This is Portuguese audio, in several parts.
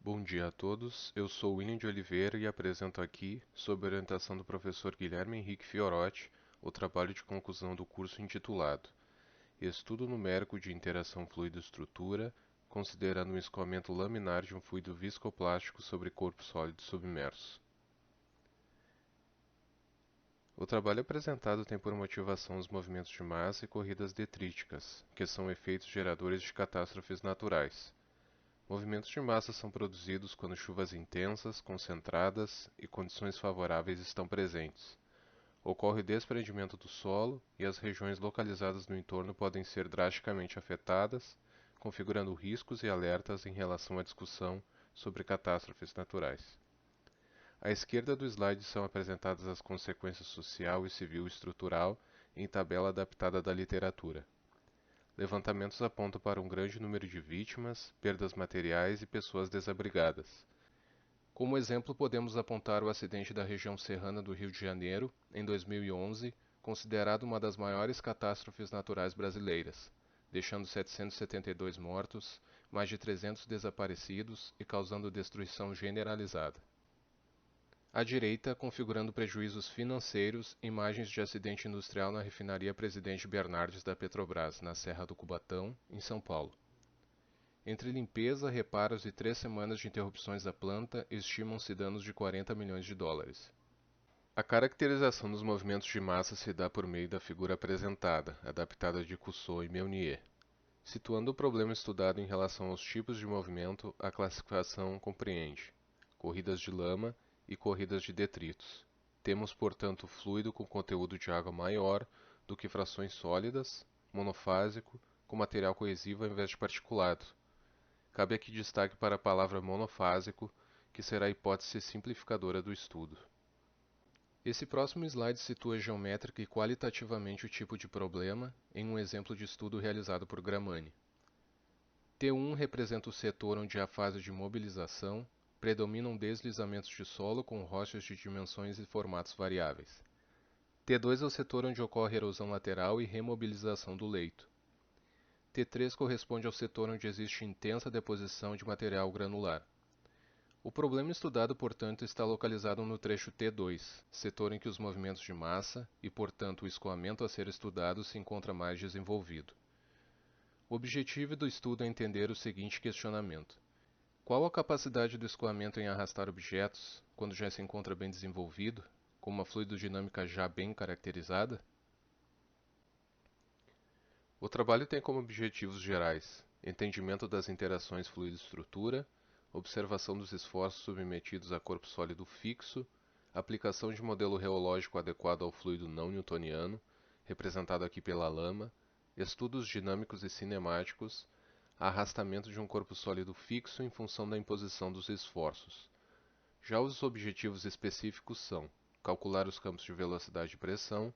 Bom dia a todos, eu sou William de Oliveira e apresento aqui, sob orientação do professor Guilherme Henrique Fiorotti, o trabalho de conclusão do curso intitulado Estudo numérico de interação fluido-estrutura, considerando um escoamento laminar de um fluido viscoplástico sobre corpo sólido submerso. O trabalho apresentado tem por motivação os movimentos de massa e corridas detríticas, que são efeitos geradores de catástrofes naturais. Movimentos de massa são produzidos quando chuvas intensas, concentradas e condições favoráveis estão presentes. Ocorre o desprendimento do solo e as regiões localizadas no entorno podem ser drasticamente afetadas, configurando riscos e alertas em relação à discussão sobre catástrofes naturais. À esquerda do slide são apresentadas as consequências social e civil estrutural em tabela adaptada da literatura. Levantamentos apontam para um grande número de vítimas, perdas materiais e pessoas desabrigadas. Como exemplo, podemos apontar o acidente da região serrana do Rio de Janeiro, em 2011, considerado uma das maiores catástrofes naturais brasileiras, deixando 772 mortos, mais de 300 desaparecidos e causando destruição generalizada. À direita, configurando prejuízos financeiros, imagens de acidente industrial na refinaria Presidente Bernardes da Petrobras, na Serra do Cubatão, em São Paulo. Entre limpeza, reparos e 3 semanas de interrupções da planta, estimam-se danos de 40 milhões de dólares. A caracterização dos movimentos de massa se dá por meio da figura apresentada, adaptada de Cousteau e Meunier. Situando o problema estudado em relação aos tipos de movimento, a classificação compreende corridas de lama e corridas de detritos. Temos, portanto, fluido com conteúdo de água maior do que frações sólidas, monofásico, com material coesivo ao invés de particulado. Cabe aqui destaque para a palavra monofásico, que será a hipótese simplificadora do estudo. Esse próximo slide situa geométrica e qualitativamente o tipo de problema em um exemplo de estudo realizado por Gramani. T1 representa o setor onde há fase de mobilização, predominam deslizamentos de solo com rochas de dimensões e formatos variáveis. T2 é o setor onde ocorre erosão lateral e remobilização do leito. T3 corresponde ao setor onde existe intensa deposição de material granular. O problema estudado, portanto, está localizado no trecho T2, setor em que os movimentos de massa e, portanto, o escoamento a ser estudado se encontra mais desenvolvido. O objetivo do estudo é entender o seguinte questionamento: qual a capacidade do escoamento em arrastar objetos quando já se encontra bem desenvolvido, com uma fluidodinâmica já bem caracterizada? O trabalho tem como objetivos gerais entendimento das interações fluido-estrutura, observação dos esforços submetidos a corpo sólido fixo, aplicação de modelo reológico adequado ao fluido não newtoniano, representado aqui pela lama, estudos dinâmicos e cinemáticos, arrastamento de um corpo sólido fixo em função da imposição dos esforços. Já os objetivos específicos são calcular os campos de velocidade e pressão,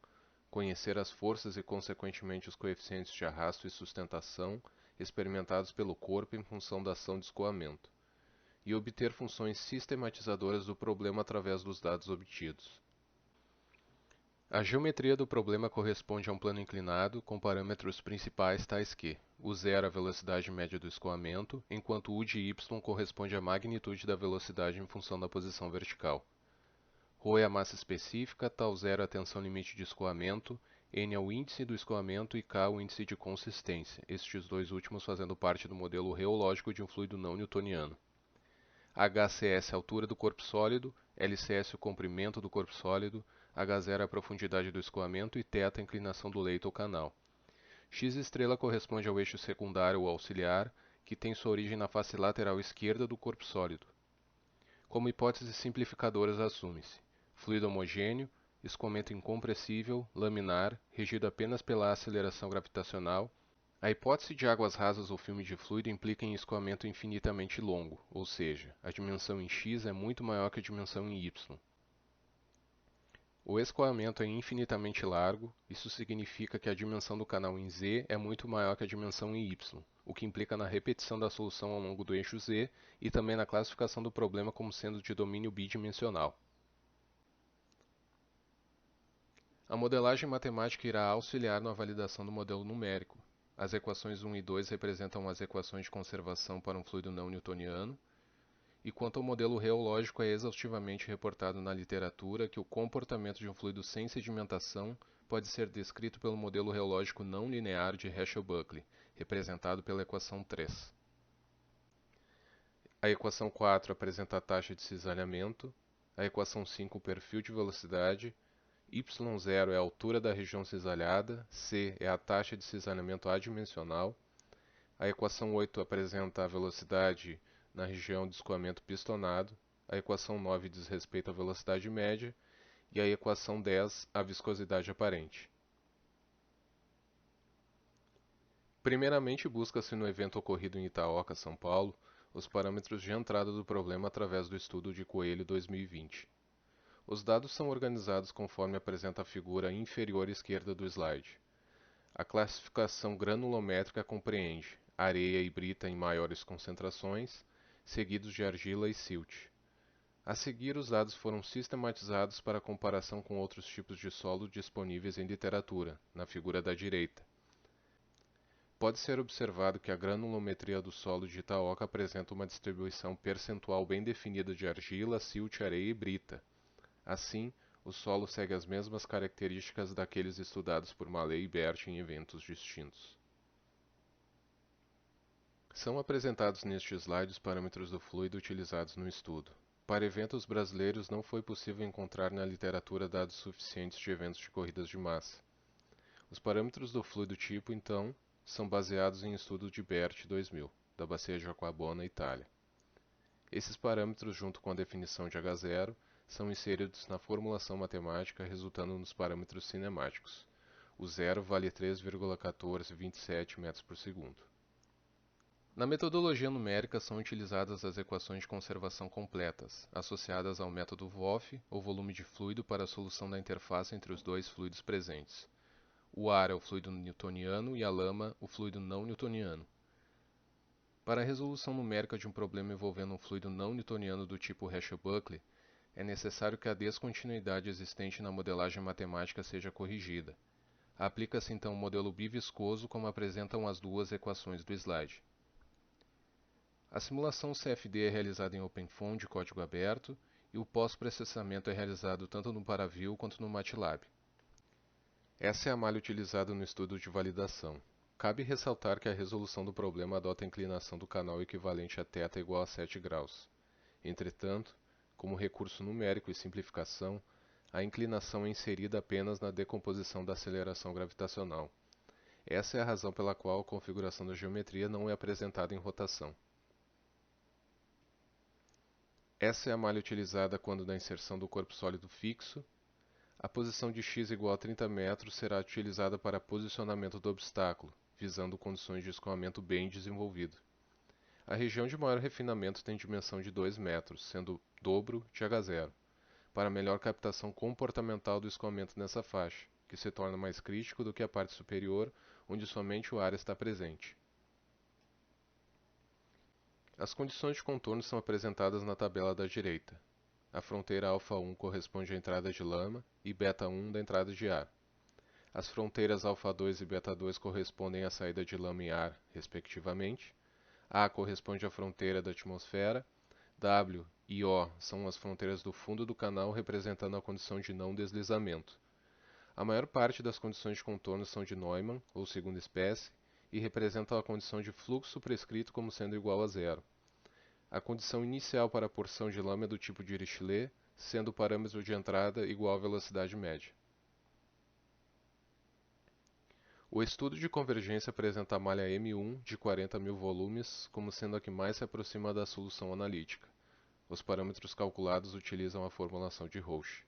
conhecer as forças e, consequentemente, os coeficientes de arrasto e sustentação experimentados pelo corpo em função da ação de escoamento, e obter funções sistematizadoras do problema através dos dados obtidos. A geometria do problema corresponde a um plano inclinado com parâmetros principais tais que u zero é a velocidade média do escoamento, enquanto u de y corresponde à magnitude da velocidade em função da posição vertical. Rho é a massa específica, tal zero é a tensão limite de escoamento, n é o índice do escoamento e k o índice de consistência, estes dois últimos fazendo parte do modelo reológico de um fluido não newtoniano. HCS é a altura do corpo sólido, LCS o comprimento do corpo sólido, H0 é a profundidade do escoamento e θ a inclinação do leito ou canal. X estrela corresponde ao eixo secundário ou auxiliar, que tem sua origem na face lateral esquerda do corpo sólido. Como hipóteses simplificadoras assume-se fluido homogêneo, escoamento incompressível, laminar, regido apenas pela aceleração gravitacional. A hipótese de águas rasas ou filme de fluido implica em escoamento infinitamente longo, ou seja, a dimensão em x é muito maior que a dimensão em y. O escoamento é infinitamente largo, isso significa que a dimensão do canal em z é muito maior que a dimensão em y, o que implica na repetição da solução ao longo do eixo z e também na classificação do problema como sendo de domínio bidimensional. A modelagem matemática irá auxiliar na validação do modelo numérico. As equações 1 e 2 representam as equações de conservação para um fluido não newtoniano, e quanto ao modelo reológico é exaustivamente reportado na literatura que o comportamento de um fluido sem sedimentação pode ser descrito pelo modelo reológico não linear de Herschel-Buckley, representado pela equação 3. A equação 4 apresenta a taxa de cisalhamento, a equação 5 o perfil de velocidade, y0 é a altura da região cisalhada, c é a taxa de cisalhamento adimensional, a equação 8 apresenta a velocidade na região de escoamento pistonado, a equação 9 diz respeito à velocidade média e a equação 10 à viscosidade aparente. Primeiramente, busca-se no evento ocorrido em Itaoca, São Paulo, os parâmetros de entrada do problema através do estudo de Coelho 2020. Os dados são organizados conforme apresenta a figura inferior esquerda do slide. A classificação granulométrica compreende areia e brita em maiores concentrações, seguidos de argila e silt. A seguir, os dados foram sistematizados para comparação com outros tipos de solo disponíveis em literatura, na figura da direita. Pode ser observado que a granulometria do solo de Itaoca apresenta uma distribuição percentual bem definida de argila, silt, areia e brita. Assim, o solo segue as mesmas características daqueles estudados por Mallet e Bert em eventos distintos. São apresentados neste slide os parâmetros do fluido utilizados no estudo. Para eventos brasileiros não foi possível encontrar na literatura dados suficientes de eventos de corridas de massa. Os parâmetros do fluido tipo, então, são baseados em estudo de Bert 2000, da Bacia de Aquabona, Itália. Esses parâmetros, junto com a definição de H0, são inseridos na formulação matemática, resultando nos parâmetros cinemáticos. O zero vale 3,1427 metros por segundo. Na metodologia numérica são utilizadas as equações de conservação completas, associadas ao método VOF, ou volume de fluido, para a solução da interface entre os dois fluidos presentes. O ar é o fluido newtoniano e a lama, o fluido não newtoniano. Para a resolução numérica de um problema envolvendo um fluido não newtoniano do tipo Herschel-Buckley, é necessário que a descontinuidade existente na modelagem matemática seja corrigida. Aplica-se então o modelo biviscoso como apresentam as duas equações do slide. A simulação CFD é realizada em OpenFOAM de código aberto e o pós-processamento é realizado tanto no Paraview quanto no MATLAB. Essa é a malha utilizada no estudo de validação. Cabe ressaltar que a resolução do problema adota a inclinação do canal equivalente a θ igual a 7 graus. Entretanto, como recurso numérico e simplificação, a inclinação é inserida apenas na decomposição da aceleração gravitacional. Essa é a razão pela qual a configuração da geometria não é apresentada em rotação. Essa é a malha utilizada quando na inserção do corpo sólido fixo, a posição de x igual a 30 metros será utilizada para posicionamento do obstáculo, visando condições de escoamento bem desenvolvido. A região de maior refinamento tem dimensão de 2 metros, sendo o dobro de H0, para melhor captação comportamental do escoamento nessa faixa, que se torna mais crítico do que a parte superior, onde somente o ar está presente. As condições de contorno são apresentadas na tabela da direita. A fronteira α1 corresponde à entrada de lama e β1 da entrada de ar. As fronteiras α2 e β2 correspondem à saída de lama e ar, respectivamente. A corresponde à fronteira da atmosfera. W e O são as fronteiras do fundo do canal, representando a condição de não deslizamento. A maior parte das condições de contorno são de Neumann, ou segunda espécie, e representam a condição de fluxo prescrito como sendo igual a zero. A condição inicial para a porção de lama é do tipo de Dirichlet, sendo o parâmetro de entrada igual à velocidade média. O estudo de convergência apresenta a malha M1 de 40.000 volumes como sendo a que mais se aproxima da solução analítica. Os parâmetros calculados utilizam a formulação de Roche.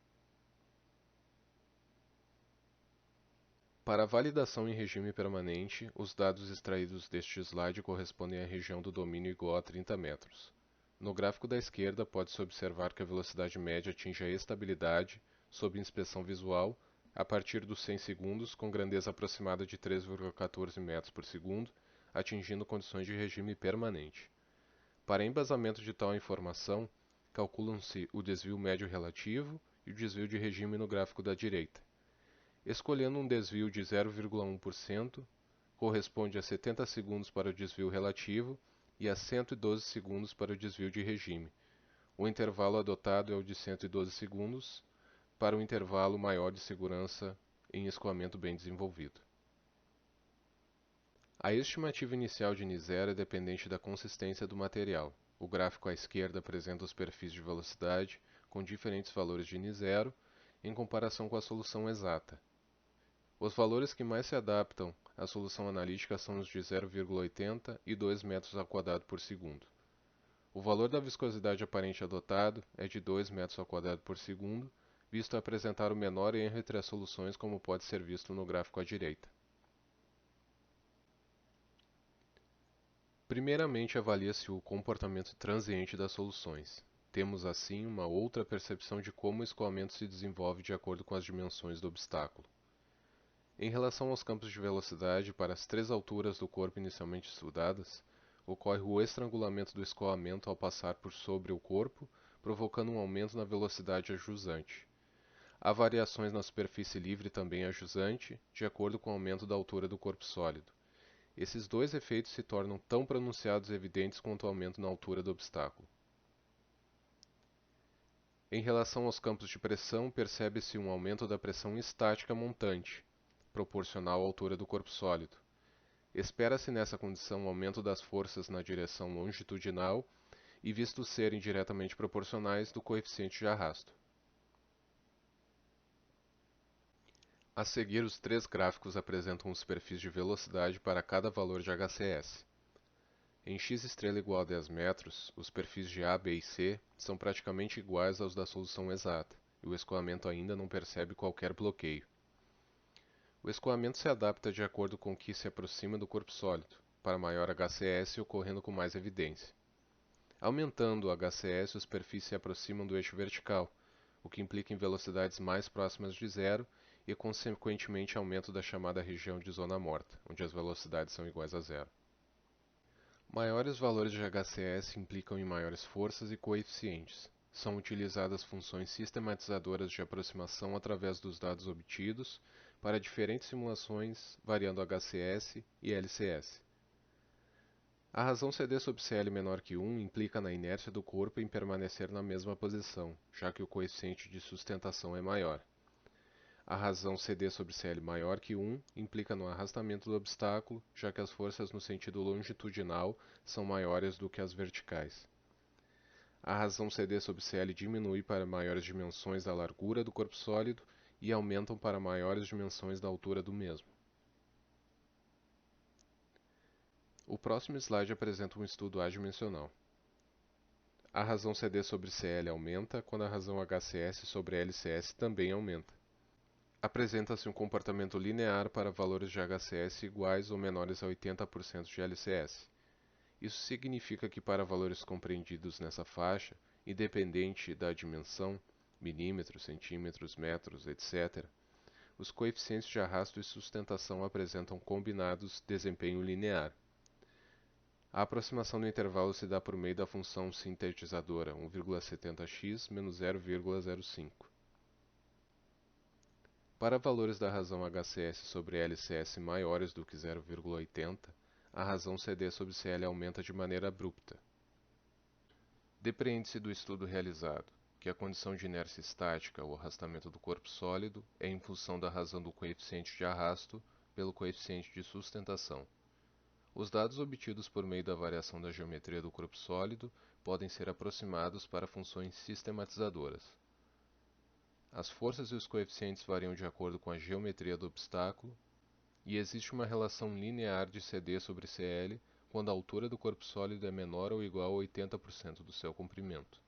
Para a validação em regime permanente, os dados extraídos deste slide correspondem à região do domínio igual a 30 metros. No gráfico da esquerda, pode-se observar que a velocidade média atinge a estabilidade, sob inspeção visual, a partir dos 100 segundos, com grandeza aproximada de 3,14 metros por segundo, atingindo condições de regime permanente. Para embasamento de tal informação, calculam-se o desvio médio relativo e o desvio de regime no gráfico da direita. Escolhendo um desvio de 0,1%, corresponde a 70 segundos para o desvio relativo e a 112 segundos para o desvio de regime. O intervalo adotado é o de 112 segundos para um intervalo maior de segurança em escoamento bem desenvolvido. A estimativa inicial de N0 é dependente da consistência do material. O gráfico à esquerda apresenta os perfis de velocidade com diferentes valores de N0 em comparação com a solução exata. Os valores que mais se adaptam à solução analítica são os de 0,80 e 2 metros ao quadrado por segundo. O valor da viscosidade aparente adotado é de 2 metros ao quadrado por segundo, visto apresentar o menor erro entre as soluções, como pode ser visto no gráfico à direita. Primeiramente, avalia-se o comportamento transiente das soluções. Temos, assim, uma outra percepção de como o escoamento se desenvolve de acordo com as dimensões do obstáculo. Em relação aos campos de velocidade para as três alturas do corpo inicialmente estudadas, ocorre o estrangulamento do escoamento ao passar por sobre o corpo, provocando um aumento na velocidade a jusante. Há variações na superfície livre também a jusante, de acordo com o aumento da altura do corpo sólido. Esses dois efeitos se tornam tão pronunciados e evidentes quanto o aumento na altura do obstáculo. Em relação aos campos de pressão, percebe-se um aumento da pressão estática montante, proporcional à altura do corpo sólido. Espera-se nessa condição um aumento das forças na direção longitudinal e, visto serem diretamente proporcionais, do coeficiente de arrasto. A seguir, os três gráficos apresentam os perfis de velocidade para cada valor de HCS. Em x' igual a 10 metros, os perfis de A, B e C são praticamente iguais aos da solução exata, e o escoamento ainda não percebe qualquer bloqueio. O escoamento se adapta de acordo com o que se aproxima do corpo sólido, para maior HCS ocorrendo com mais evidência. Aumentando o HCS, os perfis se aproximam do eixo vertical, o que implica em velocidades mais próximas de zero e, consequentemente, aumento da chamada região de zona morta, onde as velocidades são iguais a zero. Maiores valores de HCS implicam em maiores forças e coeficientes. São utilizadas funções sistematizadoras de aproximação através dos dados obtidos para diferentes simulações variando HCS e LCS. A razão CD sobre CL menor que 1 implica na inércia do corpo em permanecer na mesma posição, já que o coeficiente de sustentação é maior. A razão CD sobre CL maior que 1 implica no arrastamento do obstáculo, já que as forças no sentido longitudinal são maiores do que as verticais. A razão CD sobre CL diminui para maiores dimensões da largura do corpo sólido e aumentam para maiores dimensões da altura do mesmo. O próximo slide apresenta um estudo adimensional. A razão CD sobre CL aumenta quando a razão HCS sobre LCS também aumenta. Apresenta-se um comportamento linear para valores de HCS iguais ou menores a 80% de LCS. Isso significa que para valores compreendidos nessa faixa, independente da dimensão, milímetros, centímetros, metros, etc., os coeficientes de arrasto e sustentação apresentam combinados desempenho linear. A aproximação do intervalo se dá por meio da função sintetizadora 1,70x menos 0,05. Para valores da razão HCS sobre LCS maiores do que 0,80, a razão CD sobre CL aumenta de maneira abrupta. Depreende-se do estudo realizado que a condição de inércia estática, ou arrastamento do corpo sólido, é em função da razão do coeficiente de arrasto pelo coeficiente de sustentação. Os dados obtidos por meio da variação da geometria do corpo sólido podem ser aproximados para funções sistematizadoras. As forças e os coeficientes variam de acordo com a geometria do obstáculo, e existe uma relação linear de CD sobre CL quando a altura do corpo sólido é menor ou igual a 80% do seu comprimento.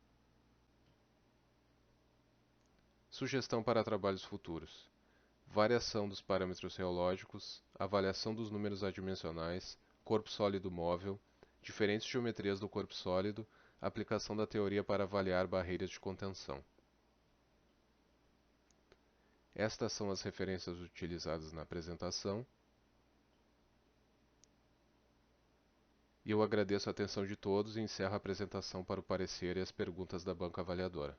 Sugestão para trabalhos futuros: variação dos parâmetros reológicos, avaliação dos números adimensionais, corpo sólido móvel, diferentes geometrias do corpo sólido, aplicação da teoria para avaliar barreiras de contenção. Estas são as referências utilizadas na apresentação. E eu agradeço a atenção de todos e encerro a apresentação para o parecer e as perguntas da banca avaliadora.